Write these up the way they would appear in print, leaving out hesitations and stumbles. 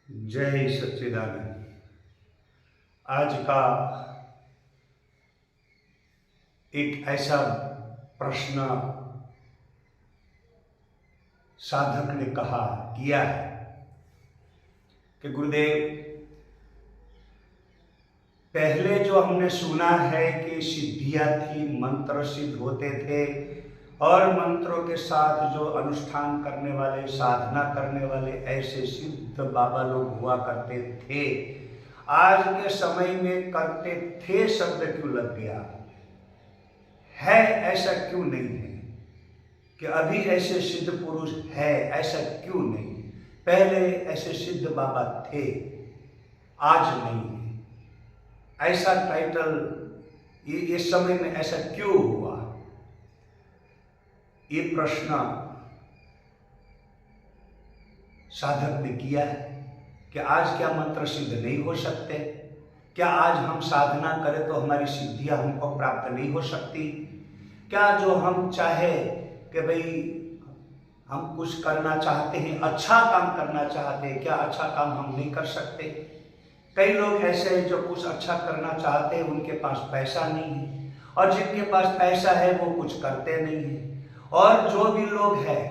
जय सच्चिदानंद। आज का एक ऐसा प्रश्न साधक ने किया है कि गुरुदेव, पहले जो हमने सुना है कि सिद्धियां थी, मंत्र सिद्ध होते थे और मंत्रों के साथ जो अनुष्ठान करने वाले, साधना करने वाले ऐसे सिद्ध बाबा लोग हुआ करते थे। आज के समय में करते थे शब्द क्यों लग गया है? ऐसा क्यों नहीं है कि अभी ऐसे सिद्ध पुरुष है? ऐसा क्यों नहीं? पहले ऐसे सिद्ध बाबा थे, आज नहीं है। ऐसा टाइटल इस समय में ऐसा क्यों हुआ? ये प्रश्न साधक ने किया है कि आज क्या मंत्र सिद्ध नहीं हो सकते? क्या आज हम साधना करें तो हमारी सिद्धियां हमको प्राप्त नहीं हो सकती? क्या जो हम चाहे कि भाई हम कुछ करना चाहते हैं, अच्छा काम करना चाहते हैं, क्या अच्छा काम हम नहीं कर सकते? कई लोग ऐसे हैं जो कुछ अच्छा करना चाहते हैं, उनके पास पैसा नहीं है, और जिनके पास पैसा है वो कुछ करते नहीं है। और जो भी लोग हैं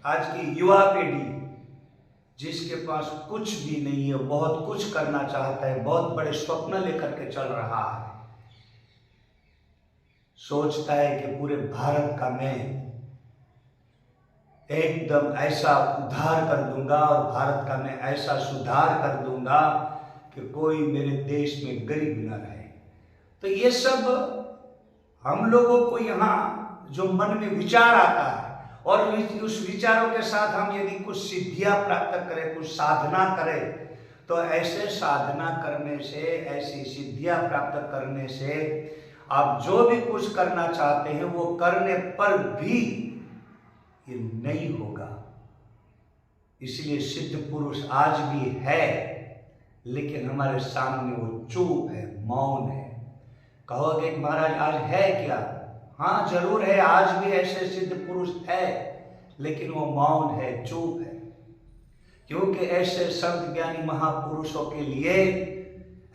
आज की युवा पीढ़ी, जिसके पास कुछ भी नहीं है, बहुत कुछ करना चाहता है, बहुत बड़े स्वप्न लेकर के चल रहा है, सोचता है कि पूरे भारत का मैं एकदम ऐसा उद्धार कर दूंगा और भारत का मैं ऐसा सुधार कर दूंगा कि कोई मेरे देश में गरीब न रहे। तो ये सब हम लोगों को यहाँ जो मन में विचार आता है, और उस विचारों के साथ हम यदि कुछ सिद्धियां प्राप्त करें, कुछ साधना करें, तो ऐसे साधना करने से, ऐसी सिद्धियां प्राप्त करने से आप जो भी कुछ करना चाहते हैं वो करने पर भी ये नहीं होगा। इसलिए सिद्ध पुरुष आज भी है, लेकिन हमारे सामने वो चुप है, मौन है। कहोगे महाराज आज है क्या? हाँ जरूर है, आज भी ऐसे सिद्ध पुरुष है, लेकिन वो मौन है, चुप है। क्योंकि ऐसे संत ज्ञानी महापुरुषों के लिए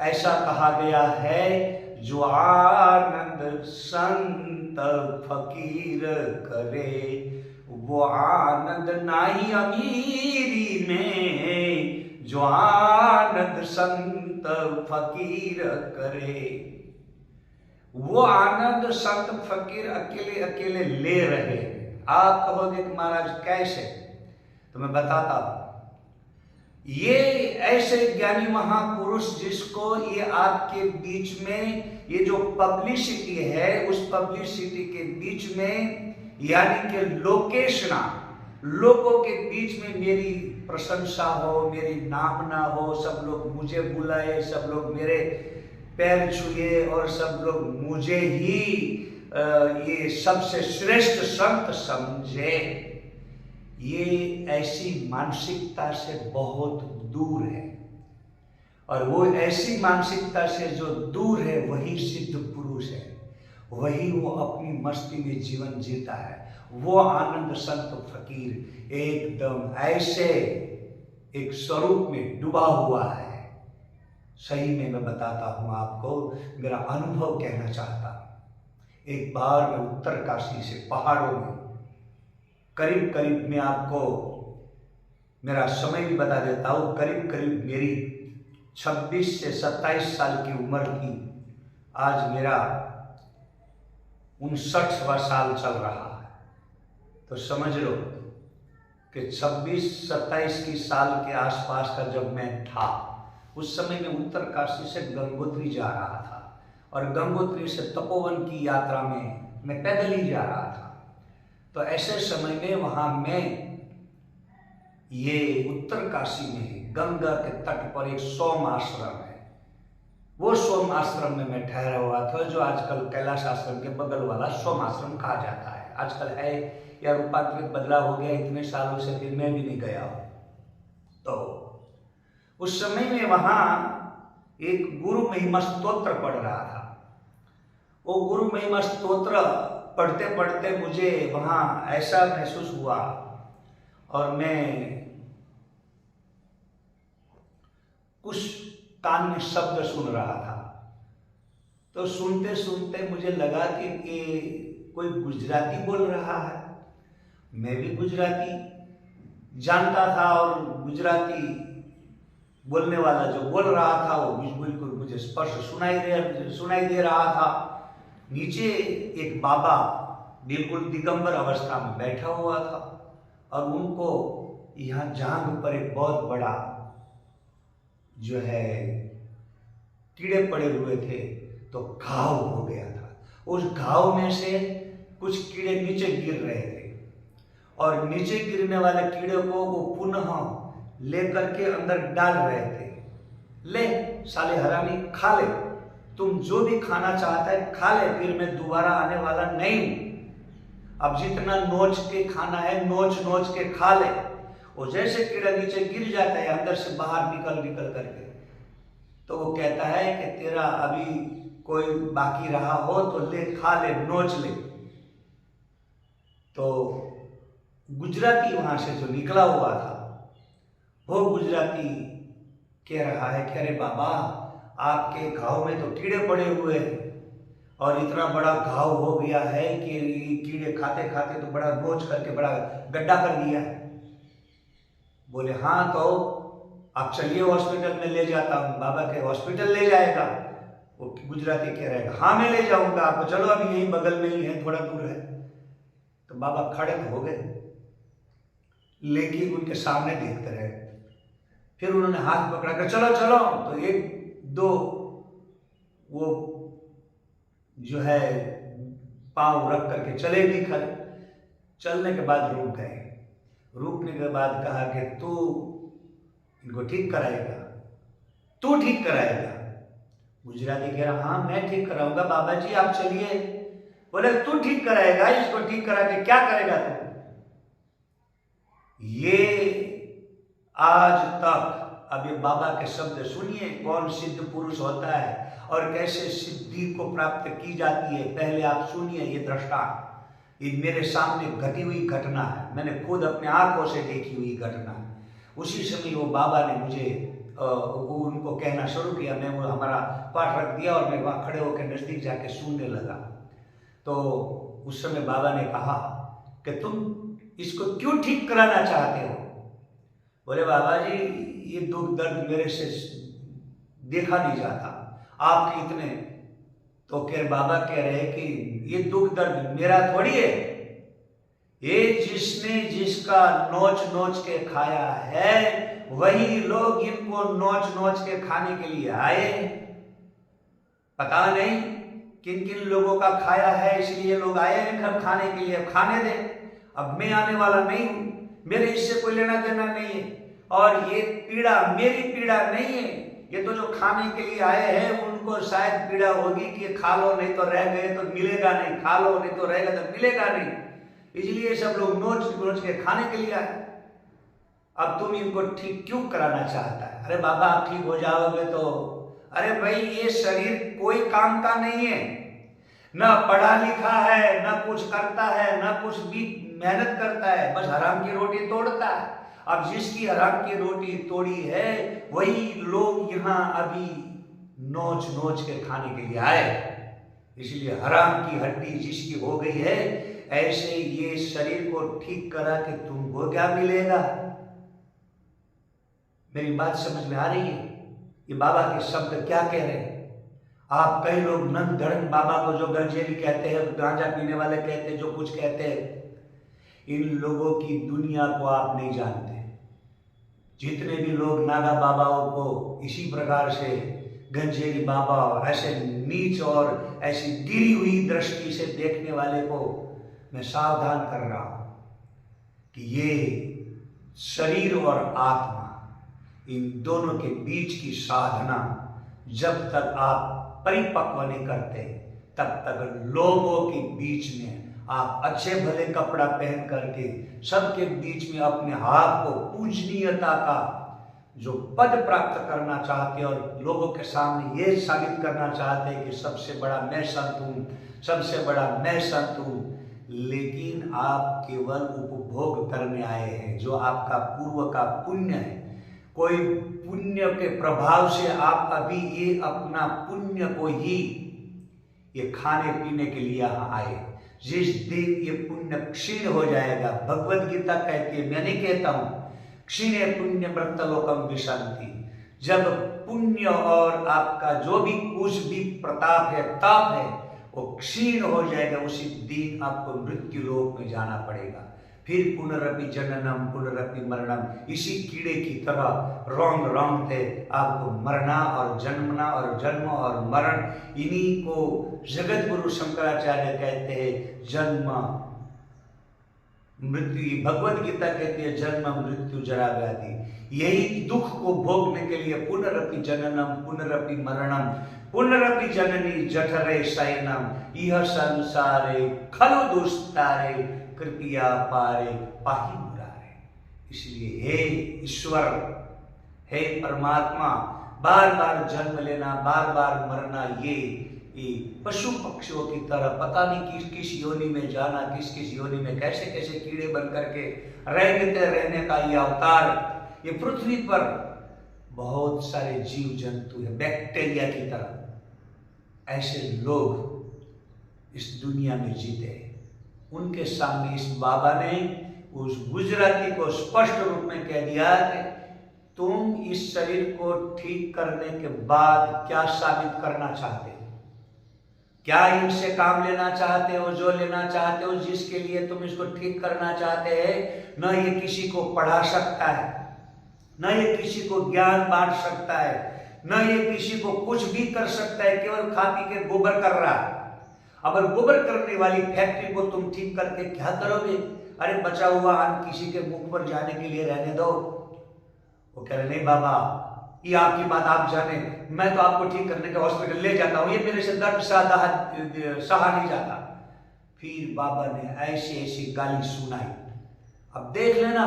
ऐसा कहा गया है, जो आनंद संत फकीर करे, वो आनंद नाही अमीरी में, जो आनंद संत फकीर करे। वो आनंद संत फकीर अकेले अकेले ले रहे हैं। आप कहोगे कि महाराज कैसे? तो मैं बताता हूं। ये ऐसे ज्ञानी महापुरुष जिसको ये आपके बीच में ये जो पब्लिसिटी है, उस पब्लिसिटी के बीच में, यानी कि लोकेशना, लोगों के बीच में मेरी प्रशंसा हो, मेरी नामना हो, सब लोग मुझे बुलाए, सब लोग मेरे पैर छुए और सब लोग मुझे ही ये सबसे श्रेष्ठ संत समझे, ये ऐसी मानसिकता से बहुत दूर है। और वो ऐसी मानसिकता से जो दूर है वही सिद्ध पुरुष है, वही वो अपनी मस्ती में जीवन जीता है। वो आनंद संत फकीर एकदम ऐसे एक स्वरूप में डूबा हुआ है। सही में मैं बताता हूं आपको, मेरा अनुभव कहना चाहता हूं। एक बार मैं उत्तरकाशी से पहाड़ों में, करीब करीब मैं आपको मेरा समय भी बता देता हूं, करीब करीब मेरी 26 से 27 साल की उम्र थी। आज मेरा 59वां साल चल रहा है। तो समझ लो कि 26-27 की साल के आसपास का जब मैं था, उस समय में उत्तरकाशी से गंगोत्री जा रहा था, और गंगोत्री से तपोवन की यात्रा में मैं पैदल ही जा रहा था। तो ऐसे समय में वहां में ये उत्तरकाशी में गंगा के तट पर एक सोम आश्रम है। वो सोम आश्रम में मैं ठहरा हुआ था, जो आजकल कैलाश आश्रम के बगल वाला सोम आश्रम कहा जाता है। आजकल है या रूपांतरित बदलाव हो गया, इतने सालों से फिर मैं भी नहीं गया हूं। तो उस समय में वहां एक गुरु महिमा स्तोत्र पढ़ रहा था। वो गुरु महिमा स्तोत्र पढ़ते पढ़ते मुझे वहां ऐसा महसूस हुआ, और मैं कुछ कान में शब्द सुन रहा था। तो सुनते सुनते मुझे लगा कि कोई गुजराती बोल रहा है। मैं भी गुजराती जानता था और गुजराती बोलने वाला जो बोल रहा था वो बिल्कुल मुझे स्पष्ट सुनाई दे रहा था। नीचे एक बाबा बिल्कुल दिगंबर अवस्था में बैठा हुआ था और उनको यहाँ जांघ पर एक बहुत बड़ा जो है कीड़े पड़े हुए थे, तो घाव हो गया था। उस घाव में से कुछ कीड़े नीचे गिर रहे थे और नीचे गिरने वाले कीड़े को वो पुनः लेकर के अंदर डाल रहे थे। ले साले हरामी, खा ले, तुम जो भी खाना चाहता है खा ले, फिर मैं दोबारा आने वाला नहीं हूं। अब जितना नोच के खाना है नोच नोच के खा ले। वो जैसे कीड़ा नीचे गिर जाता है अंदर से बाहर निकल करके, तो वो कहता है कि तेरा अभी कोई बाकी रहा हो तो ले, खा ले, नोच ले। तो गुजराती वहां से जो निकला हुआ था वो गुजराती कह रहा है कि अरे बाबा, आपके घाव में तो कीड़े पड़े हुए हैं और इतना बड़ा घाव हो गया है कि कीड़े खाते खाते तो बड़ा नोच करके बड़ा गड्ढा कर दिया है। बोले हाँ, तो आप चलिए हॉस्पिटल में ले जाता हूँ। बाबा के हॉस्पिटल ले जाएगा? वो गुजराती कह रहेगा हाँ मैं ले जाऊंगा आपको, चलो अभी यहीं बगल में ही है, थोड़ा दूर है। तो बाबा खड़े हो गए, लेकिन उनके सामने देखते रहे। फिर उन्होंने हाथ पकड़ा कर चलो चलो, तो एक दो वो जो है पांव रख करके चले भी खड़े। चलने के बाद रुक गए। रुकने के बाद कहा कि तू इनको ठीक कराएगा, तू ठीक कराएगा? गुजराती कह रहा हाँ मैं ठीक कराऊंगा बाबा जी, आप चलिए। बोले तू ठीक कराएगा? इसको ठीक करा के क्या करेगा तू? ये आज तक, अब ये बाबा के शब्द सुनिए, कौन सिद्ध पुरुष होता है और कैसे सिद्धि को प्राप्त की जाती है। पहले आप सुनिए ये दृष्टांत। ये मेरे सामने घटी हुई घटना है, मैंने खुद अपने आंखों से देखी हुई घटना है। उसी समय वो बाबा ने मुझे वो उनको कहना शुरू किया। मैं वो हमारा पाठ रख दिया और मैं वहाँ खड़े होकर नजदीक जाके सुनने लगा। तो उस समय बाबा ने कहा कि तुम इसको क्यों ठीक कराना चाहते हो? बोले बाबा जी, ये दुख दर्द मेरे से देखा नहीं जाता, आपके इतने। तो बाबा कह रहे कि ये दुख दर्द मेरा थोड़ी है, ये जिसने जिसका नोच नोच के खाया है वही लोग इनको नोच नोच के खाने के लिए आए। पता नहीं किन किन लोगों का खाया है, इसलिए लोग आए हैं घर खाने के लिए। खाने दे, अब मैं आने वाला नहीं हूं, मेरे इससे कोई लेना देना नहीं है। और ये पीड़ा मेरी पीड़ा नहीं है, ये तो जो खाने के लिए आए हैं उनको शायद पीड़ा होगी कि खा लो नहीं तो रह गए तो मिलेगा नहीं, खा लो नहीं तो रहेगा तो मिलेगा नहीं, इसलिए सब लोग नोच नोच के खाने के लिए आए। अब तुम इनको ठीक क्यों कराना चाहता है? अरे बाबा आप ठीक हो जाओगे तो। अरे भाई, ये शरीर कोई काम का नहीं है, न पढ़ा लिखा है, न कुछ करता है, न कुछ भी मेहनत करता है, बस हराम की रोटी तोड़ता है। अब जिसकी हराम की रोटी तोड़ी है वही लोग यहाँ अभी नोच नोच के खाने के लिए आए। इसलिए हराम की हड्डी जिसकी हो गई है, ऐसे ये शरीर को ठीक करा के तुमको क्या मिलेगा? मेरी बात समझ में आ रही है? ये बाबा के शब्द क्या कह रहे हैं? आप कई लोग नंद धड़न बाबा को जो गंजेली कहते हैं, गांजा पीने वाले कहते हैं, जो कुछ कहते हैं, इन लोगों की दुनिया को आप नहीं जानते। जितने भी लोग नागा बाबाओं को इसी प्रकार से गंजेली बाबा ऐसे नीच और ऐसी गिरी हुई दृष्टि से देखने वाले को मैं सावधान कर रहा हूं कि ये शरीर और आत्मा, इन दोनों के बीच की साधना जब तक आप परिपक्व नहीं करते तब तक लोगों के बीच में आप अच्छे भले कपड़ा पहन करके सबके बीच में अपने आप को पूजनीयता का जो पद प्राप्त करना चाहते और लोगों के सामने ये साबित करना चाहते हैं कि सबसे बड़ा मैं संत हूँ, सबसे बड़ा मैं संत हूँ, लेकिन आप केवल उपभोग करने आए हैं। जो आपका पूर्व का पुण्य है कोई पुण्य के प्रभाव से आप अभी ये अपना पुण्य को ही ये खाने पीने के लिए यहाँ आए। जिस दिन ये पुण्य क्षीण हो जाएगा, भगवद गीता कहती है, मैं नहीं कहता हूँ, क्षीणे पुण्य मृतलोकम विशांति। जब पुण्य और आपका जो भी कुछ भी प्रताप है, ताप है, वो क्षीण हो जाएगा, उसी दिन आपको मृत्यु लोक में जाना पड़ेगा। फिर पुनरपि जननम पुनरपि मरणम, इसी कीड़े की तरह रोंग रोंग थे आपको मरना और जन्मना और जन्म और मरण। इन्हीं को जगत गुरु शंकराचार्य कहते हैं जन्म मृत्यु। भगवद गीता कहती है जन्म मृत्यु जरा व्याधि। यही दुख को भोगने के लिए पुनरपि जननम पुनरपि मरणम पुनरपि जननी जठरे शयनम यह संसारे खलु दुस्तारे कृपया पारे पाही मुरारे। इसलिए हे ईश्वर, हे परमात्मा, बार बार जन्म लेना, बार बार मरना, ये पशु पक्षियों की तरह पता नहीं किस किस योनि में जाना, किस किस योनि में कैसे कैसे कीड़े बन करके रहने का ये अवतार। ये पृथ्वी पर बहुत सारे जीव जंतु है, बैक्टीरिया की तरह ऐसे लोग इस दुनिया में जीते हैं। उनके सामने इस बाबा ने उस गुजराती को स्पष्ट रूप में कह दिया कि तुम इस शरीर को ठीक करने के बाद क्या साबित करना चाहते हो? क्या इनसे काम लेना चाहते हो, जो लेना चाहते हो, जिसके लिए तुम इसको ठीक करना चाहते हैं? न ये किसी को पढ़ा सकता है, न ये किसी को ज्ञान बांट सकता है, न ये किसी को कुछ भी कर सकता है, केवल खा पी के गोबर कर रहा है। अगर गोबर करने वाली फैक्ट्री को तुम ठीक करके क्या करोगे? अरे बचा हुआ अन्न किसी के मुख पर जाने के लिए रहने दो। वो कह रहे नहीं बाबा, ये आपकी बात आप जाने, मैं तो आपको ठीक करने के हॉस्पिटल ले जाता हूँ, ये मेरे से दर्द सहा नहीं जाता। फिर बाबा ने ऐसी ऐसी गाली सुनाई। अब देख लेना,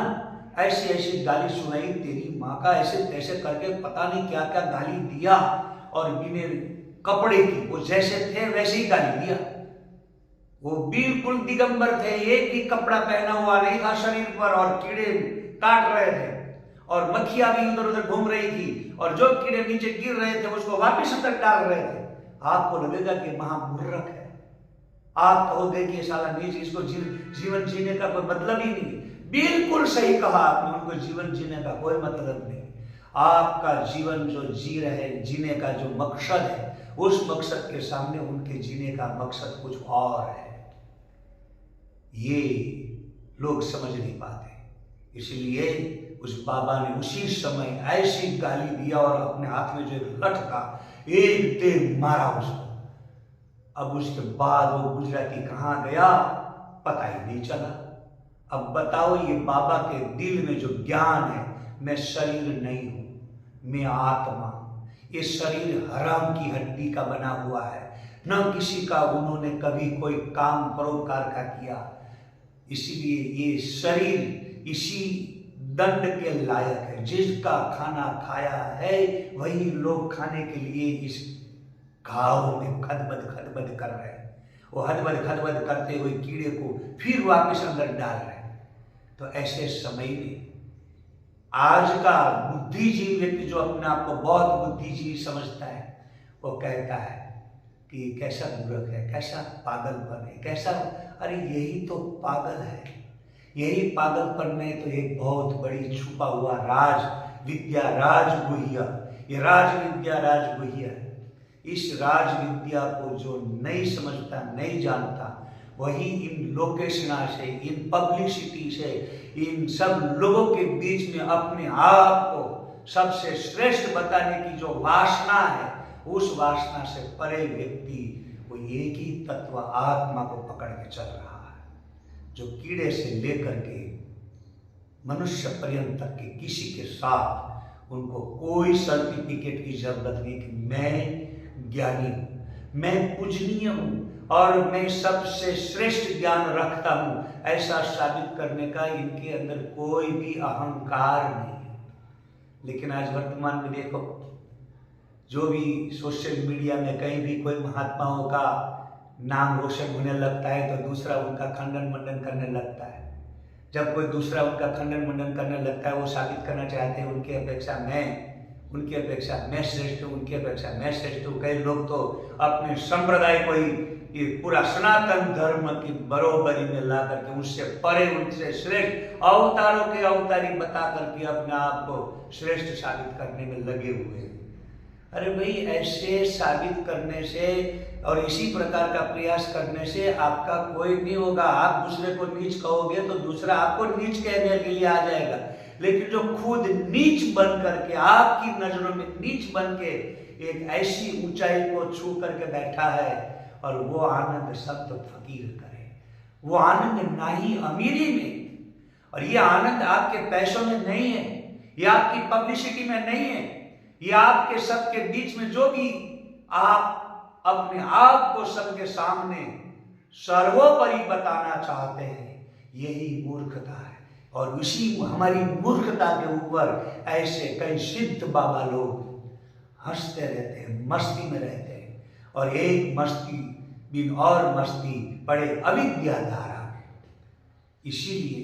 ऐसी ऐसी गाली सुनाई, तेरी माँ का ऐसे तैसे करके पता नहीं क्या क्या गाली दिया। और बिना कपड़े की, वो जैसे थे वैसे ही गाली दिया। वो बिल्कुल दिगंबर थे, एक भी कपड़ा पहना हुआ नहीं था शरीर पर, और कीड़े काट रहे थे और मक्खियां भी उधर उधर घूम रही थी, और जो कीड़े नीचे गिर रहे थे उसको वापस अंदर डाल रहे थे। आपको लगेगा कि महामूर्ख है, आप कहोगे कि साला नीच, इसको जीवन जीने का कोई मतलब ही नहीं। बिल्कुल सही कहा आपने, उनको जीवन जीने का कोई मतलब नहीं। आपका जीवन जो जी रहे, जीने का जो मकसद है, उस मकसद के सामने उनके जीने का मकसद कुछ और है। ये लोग समझ नहीं पाते। इसलिए उस बाबा ने उसी समय ऐसी गाली दिया और अपने हाथ में जो लठ था एक दे मारा उसको। अब उसके बाद वो गुजराती कहाँ गया पता ही नहीं चला। अब बताओ, ये बाबा के दिल में जो ज्ञान है, मैं शरीर नहीं हूं, मैं आत्मा। ये शरीर हराम की हड्डी का बना हुआ है, न किसी का उन्होंने कभी कोई काम परोपकार का किया। इसीलिए ये शरीर इसी दंड के लायक है। जिसका खाना खाया है वही लोग खाने के लिए इस घाव में खदबद कर रहे हैं। वो खदबद करते हुए कीड़े को फिर वापस अंदर डाल रहे हैं। तो ऐसे समय में आज का बुद्धिजीवी व्यक्ति जो अपने आप को बहुत बुद्धिजीवी समझता है, वो कहता है कि कैसा मूर्ख है, कैसा पागलपन है, कैसा, अरे यही तो पागल है। यही पागलपन में तो एक बहुत बड़ी छुपा हुआ राज विद्या, राजगुह्य, ये राज विद्या राजगुह्य है। इस राज विद्या को जो नहीं समझता, नहीं जानता, वही इन लोकेशना से, इन पब्लिसिटी से, इन सब लोगों के बीच में अपने आप को सबसे श्रेष्ठ बताने की जो वासना है, उस वासना से परे व्यक्ति वो एक ही तत्व आत्मा को पकड़ के चल रहा है, जो कीड़े से लेकर के मनुष्य पर्यंत तक के किसी के साथ उनको कोई सर्टिफिकेट की जरूरत नहीं कि मैं ज्ञानी हूं, मैं पूजनीय हूं और मैं सबसे श्रेष्ठ ज्ञान रखता हूं, ऐसा साबित करने का इनके अंदर कोई भी अहंकार नहीं है। लेकिन आज वर्तमान में देखो, जो भी सोशल मीडिया में कहीं भी कोई महात्माओं का नाम रोशन होने लगता है तो दूसरा उनका खंडन मंडन करने लगता है। जब कोई दूसरा उनका खंडन मंडन करने लगता है, वो साबित करना चाहते हैं उनकी अपेक्षा मैं श्रेष्ठ हूँ, उनकी अपेक्षा मैं श्रेष्ठ हूँ। कई लोग तो अपने संप्रदाय को ही ये पूरा सनातन धर्म की बरोबरी में ला करके उससे परे, उनसे श्रेष्ठ अवतारों के अवतारी बता करके अपने आप को श्रेष्ठ साबित करने में लगे हुए हैं। अरे भाई, ऐसे साबित करने से और इसी प्रकार का प्रयास करने से आपका कोई नहीं होगा। आप दूसरे को नीच कहोगे तो दूसरा आपको नीच कहने के लिए आ जाएगा। लेकिन जो खुद नीच बन करके, आपकी नजरों में नीच बन के एक ऐसी ऊंचाई को छू करके बैठा है, और वो आनंद शब्द फकीर करे, वो आनंद ना ही अमीरी में, और ये आनंद आपके पैसों में नहीं है, ये आपकी पब्लिसिटी में नहीं है, ये आपके सबके बीच में जो भी आप अपने आप को सबके सामने सर्वोपरि बताना चाहते हैं, यही मूर्खता है। और उसी हमारी मूर्खता के ऊपर ऐसे कई सिद्ध बाबा लोग हंसते रहते हैं, मस्ती में रहते हैं, और एक मस्ती बिन और मस्ती पड़े अविद्या धारा में। इसीलिए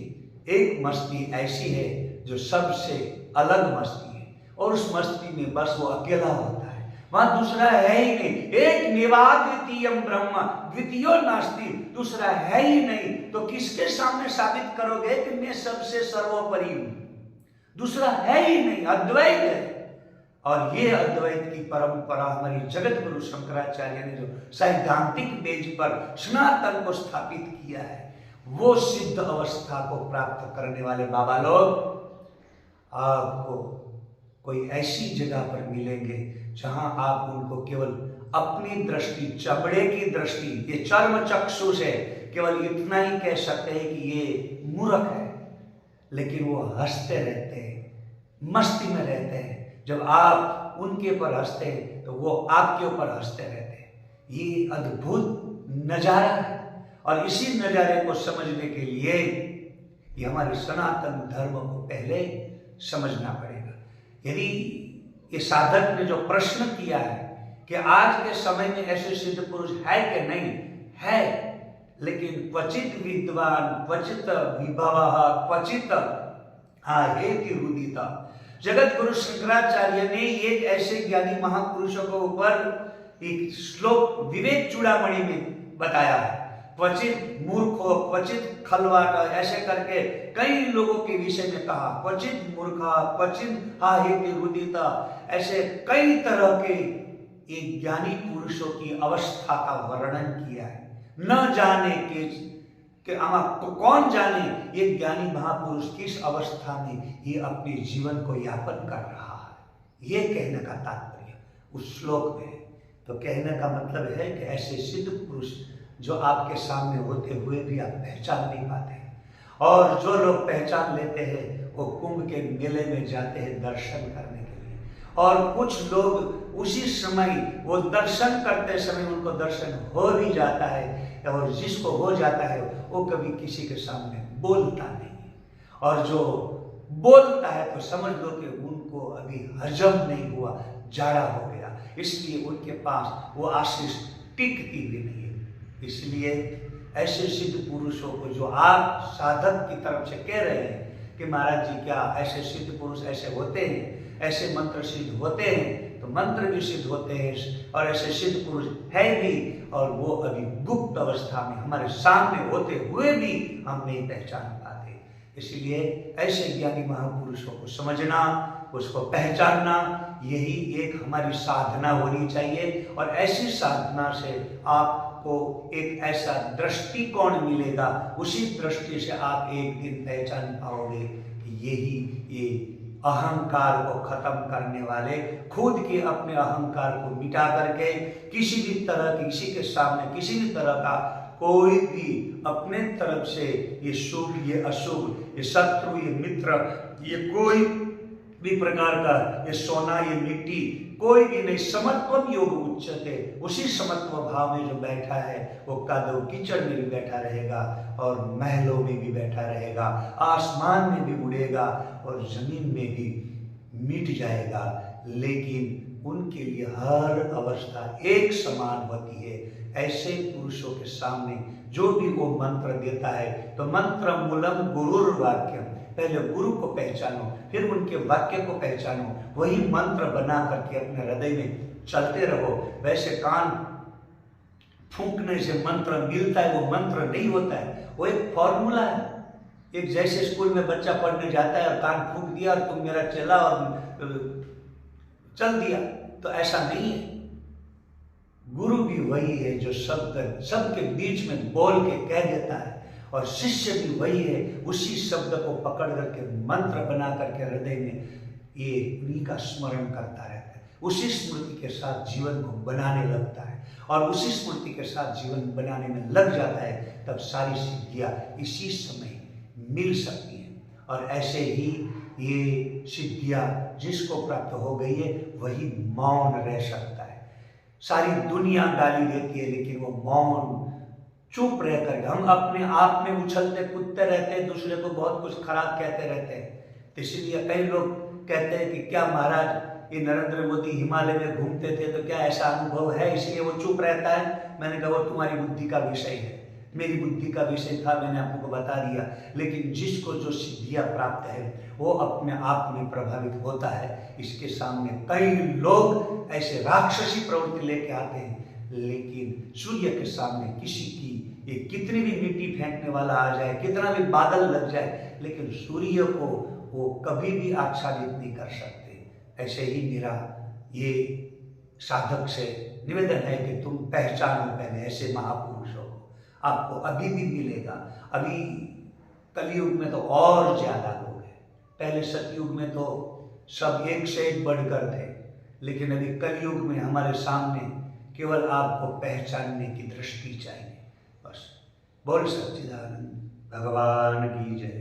एक मस्ती ऐसी है जो सबसे अलग मस्ती है, और उस मस्ती में बस वो अकेला होता है, वहां दूसरा है ही नहीं। एक निवाद्वितीयम ब्रह्म द्वितीयो नास्ति, दूसरा है ही नहीं, तो किसके सामने साबित करोगे कि मैं सबसे सर्वोपरि हूं? दूसरा है ही नहीं, अद्वैत है। और ये अद्वैत की परंपरा हमारी जगत गुरु शंकराचार्य ने जो सैद्धांतिक बेज पर सनातन को स्थापित किया है, वो सिद्ध अवस्था को प्राप्त करने वाले बाबा लोग आपको कोई ऐसी जगह पर मिलेंगे जहां आप उनको केवल अपनी दृष्टि, चमड़े की दृष्टि, ये चर्म चक्षु से केवल इतना ही कह सकते हैं कि ये मूर्ख है, लेकिन वो हंसते रहते हैं, मस्ती में रहते हैं। जब आप उनके ऊपर हंसते हैं तो वो आपके ऊपर हंसते रहते हैं। ये अद्भुत नजारा है, और इसी नजारे को समझने के लिए ये हमारे सनातन धर्म को पहले समझना पड़ेगा। यदि ये साधक ने जो प्रश्न किया है कि आज के समय में ऐसे सिद्ध पुरुष है कि नहीं है, लेकिन क्वचित विद्वान, क्वचित विभव, क्वचित हेति रुदिता। जगत गुरु शंकराचार्य ने एक ऐसे ज्ञानी महापुरुषों के ऊपर एक श्लोक विवेक चूड़ामणि में बताया है। क्वचित मूर्खो, क्वचित खलवाट, ऐसे करके कई लोगों के विषय में कहा। क्वचित मूर्खा, क्वचित हेति रुदिता, ऐसे कई तरह के एक ज्ञानी पुरुषों की अवस्था का वर्णन किया है। न जाने कि कौन जाने ये ज्ञानी महापुरुष किस अवस्था में ये अपने जीवन को यापन कर रहा है, ये कहने का तात्पर्य उस श्लोक में। तो कहने का मतलब है कि ऐसे सिद्ध पुरुष जो आपके सामने होते हुए भी आप पहचान नहीं पाते, और जो लोग पहचान लेते हैं वो कुंभ के मेले में जाते हैं दर्शन करने के लिए, और कुछ लोग उसी समय वो दर्शन करते समय उनको दर्शन हो भी जाता है, और जिसको हो जाता है वो कभी किसी के सामने बोलता नहीं, और जो बोलता है तो समझ लो कि उनको अभी हजम नहीं हुआ, जाड़ा हो गया, इसलिए उनके पास वो आशीष टिकती भी नहीं है। इसलिए ऐसे सिद्ध पुरुषों को जो आप साधक की तरफ से कह रहे हैं कि महाराज जी क्या ऐसे सिद्ध पुरुष ऐसे होते हैं, ऐसे मंत्र सिद्ध होते हैं, तो मंत्र भी सिद्ध होते हैं, और ऐसे सिद्ध पुरुष है भी, और वो अभी गुप्त अवस्था में हमारे सामने होते हुए भी हम नहीं पहचान पाते। इसलिए ऐसे ज्ञानी महापुरुषों को समझना, उसको पहचानना, यही एक हमारी साधना होनी चाहिए। और ऐसी साधना से आपको एक ऐसा दृष्टिकोण मिलेगा, उसी दृष्टि से आप एक दिन पहचान पाओगे कि यही ये अहंकार को खत्म करने वाले, खुद के अपने अहंकार को मिटा करके किसी भी तरह की, किसी के सामने किसी भी तरह का कोई भी अपने तरफ से ये शुभ, ये अशुभ, ये शत्रु, ये मित्र, ये कोई भी प्रकार का, ये सोना, ये मिट्टी, कोई भी नहीं। समत्वम योग उच्चते, उसी समत्व भाव में जो बैठा है वो कादव कीचड़ में भी बैठा रहेगा, और महलों में भी बैठा रहेगा, आसमान में भी उड़ेगा, और जमीन में भी मिट जाएगा, लेकिन उनके लिए हर अवस्था एक समान होती है। ऐसे पुरुषों के सामने जो भी वो मंत्र देता है, तो मंत्र मूलम गुरुर वाक्यम, पहले गुरु को पहचानो, फिर उनके वाक्य को पहचानो, वही मंत्र बना करके अपने हृदय में चलते रहो। वैसे कान फूंकने से मंत्र मिलता है, वो मंत्र नहीं होता है, वो एक फॉर्मूला है। एक जैसे स्कूल में बच्चा पढ़ने जाता है और कान फूंक दिया और तुम मेरा चला और चल दिया, तो ऐसा नहीं है। गुरु भी वही है जो शब्द सबके बीच में बोल के कह देता है, और शिष्य भी वही है, उसी शब्द को पकड़ करके मंत्र बना करके हृदय में ये उन्हीं का स्मरण करता रहता है, उसी स्मृति के साथ जीवन को बनाने लगता है, और उसी स्मृति के साथ जीवन बनाने में लग जाता है, तब सारी सिद्धियां इसी समय मिल सकती हैं। और ऐसे ही ये सिद्धियां जिसको प्राप्त हो गई है वही मौन रह सकता है। सारी दुनिया गाली देती है लेकिन वो मौन चुप रह कर, हम अपने आप में उछलते कूदते रहते हैं, दूसरे को बहुत कुछ खराब कहते रहते हैं। तो इसलिए कई लोग कहते हैं कि क्या महाराज ये नरेंद्र मोदी हिमालय में घूमते थे तो क्या ऐसा अनुभव है इसलिए वो चुप रहता है? मैंने कहा वो तुम्हारी बुद्धि का विषय है, मेरी बुद्धि का विषय था, मैंने आपको बता दिया। लेकिन जिसको जो सिद्धियां प्राप्त है वो अपने आप में प्रभावित होता है। इसके सामने कई लोग ऐसे राक्षसी प्रवृत्ति लेके आते हैं, लेकिन सूर्य के सामने किसी की ये कितनी भी मिट्टी फेंकने वाला आ जाए, कितना भी बादल लग जाए, लेकिन सूर्य को वो कभी भी आच्छादित नहीं कर सकते। ऐसे ही मेरा ये साधक से निवेदन है कि तुम पहचानो पहले ऐसे महापुरुषों को, आपको अभी भी मिलेगा। अभी कलयुग में तो और ज्यादा लोग हैं, पहले सतयुग में तो सब एक से एक बढ़कर थे, लेकिन अभी कलयुग में हमारे सामने केवल आपको पहचानने की दृष्टि चाहिए। बस बोल सच्चिदानंद भगवान की जय।